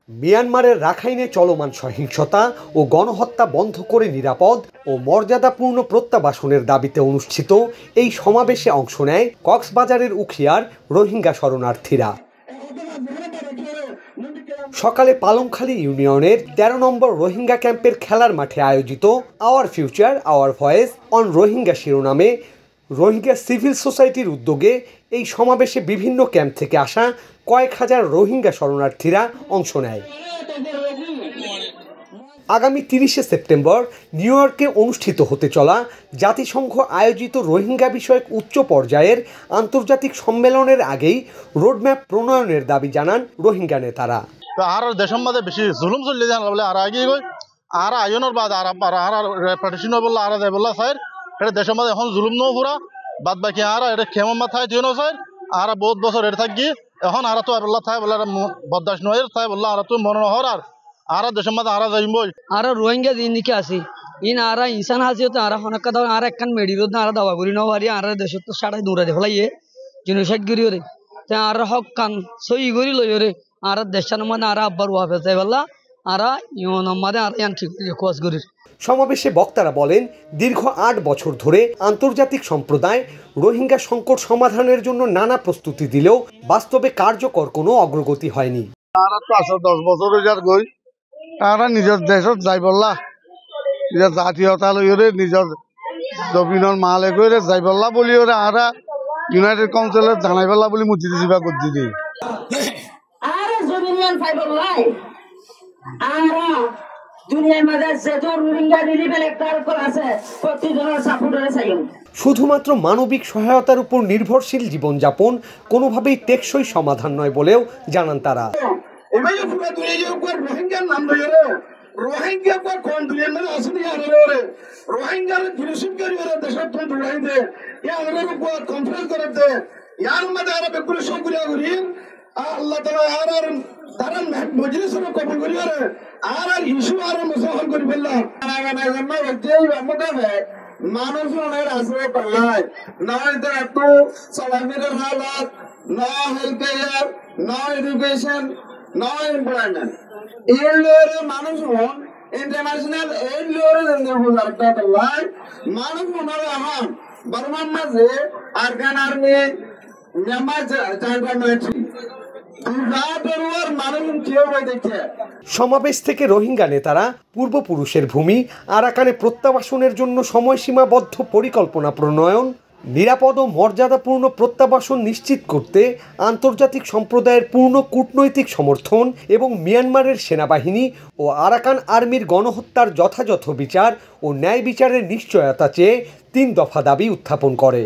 মিয়ানমারের রাখাইনে চলমান সহিংসতা ও গণহত্যা বন্ধ করে নিরাপদ ও মর্যাদাপূর্ণ প্রত্যাবাসনের দাবিতে অনুষ্ঠিত এই সমাবেশে অংশ নেয় কক্সবাজারের উখিয়ার রোহিঙ্গা শরণার্থীরা। সকালে পালংখালী ইউনিয়নের ১৩ নম্বর রোহিঙ্গা ক্যাম্পের খেলার মাঠে আয়োজিত our future hour voice on Rohingya শিরোনামে রোহিঙ্গা সিভিল সোসাইটির উদ্যোগে এই সমাবেশে বিভিন্ন ক্যাম্প থেকে আসা কয়েক হাজার রোহিঙ্গা শরণার্থীরা অংশ নেয়। আগামী ৩০শে সেপ্টেম্বর নিউ ইয়র্কে অনুষ্ঠিত হতে চলা জাতিসংঘ আয়োজিত রোহিঙ্গা বিষয়ক উচ্চ পর্যায়ের আন্তর্জাতিক সম্মেলনের আগেই রোডম্যাপ প্রণয়নের দাবি জানান রোহিঙ্গা নেতারা। আর দেশের মধ্যে বেশি জুলুম চললে জানা বলে আর আগে গই আর আয়োনের বাদ আর রেপার্টিশন বললো আর দেয় বললা স্যার এটা দেশের মধ্যে এখন জুলুম নও পুরা বাদ বাকি আর এটা ক্ষেমা মাথায় দিও না স্যার আর বহুত বছর এটা থাকি এখন আর তো আল্লাহ থাই বলে বদাস নয় তাই বললা আর তো মনে হর আর দেশের মধ্যে আর যাইবই আর রোহিঙ্গা দিনকে আসি ইন আর ইনসান হাসিও আর হনকা দাও আর একখান মেডিরোদ আর দাওয়া করি ন পারি আর দেশত তো সাড়ে দূরে ফেলাইয়ে জিনিসাত গরি রে তে আর হক কান সই গরি লই রে আর দেশার মধ্যে আর আব্বার ওয়াফে যাই বললা আর ইউন মধ্যে আর ইয়ান ঠিক কোয়াস গরি। সমাবেশে বক্তারা বলেন, দীর্ঘ ৮ বছর ধরে আন্তর্জাতিক সম্প্রদায় রোহিঙ্গা সংকট সমাধানের জন্য নানা প্রস্তুতি দিলেও বাস্তবে কার্যকর কোনো অগ্রগতি হয়নি। আর তো 10 বছর যার গই আর নিজের দেশত যাই বললা নিজের জাতীয়তা লইরে নিজের জমিনের মালে করে যাই বললা বলি ওরা আর ইউনাইটেড কাউন্সিলে জানাই বললা বলি মুজি দিবা গদ্দি দেই আর জমিনিয়ান ফাইবল্লাই আর দুনিয়ার মাঝে যেত রোহিঙ্গা রিলিফের একটা আছে প্রতিজনের সাপোর্টারে চাইও। শুধুমাত্র মানবিক সহায়তার উপর নির্ভরশীল জীবনযাপন কোনোভাবেই টেকসই সমাধান নয় বলেও জানান তারা। রোহিঙ্গা কোন দুনিয়ার মধ্যে আসেনি আর রোহিঙ্গার ফিলিস্তিনকারী দেশের তো দৌড়াই দে ইয়ার উপর কনফারেন্স করে দে ইয়ার মধ্যে আর বেকুল শুকরিয়া করি আল্লাহ তাআলা আর তারা মজলিসের কবুল করি আর ইস্যু আর মুসলমান করি ফেললা আগামী জন্য যেই আমাদের মানুষ মনের আসবে পাল্লাই নয় তো এত চলাফেরার হালাত না হেলথ কেয়ার না এডুকেশন না এমপ্লয়মেন্ট এই লোরে মানুষ মন ইন্টারন্যাশনাল এই লোরে বুঝারটা পাল্লাই মানুষ মনের আহাম বর্মার মাঝে আরকান আর্মি মিয়ানমার চাইল্ড সমাবেশ থেকে রোহিঙ্গা নেতারা পূর্বপুরুষের ভূমি আরাকানে প্রত্যাবাসনের জন্য সময়সীমাবদ্ধ পরিকল্পনা প্রণয়ন, নিরাপদ ও মর্যাদাপূর্ণ প্রত্যাবাসন নিশ্চিত করতে আন্তর্জাতিক সম্প্রদায়ের পূর্ণ কূটনৈতিক সমর্থন এবং মিয়ানমারের সেনাবাহিনী ও আরাকান আর্মির গণহত্যার যথাযথ বিচার ও ন্যায় বিচারের নিশ্চয়তা চেয়ে 3 দফা দাবি উত্থাপন করে।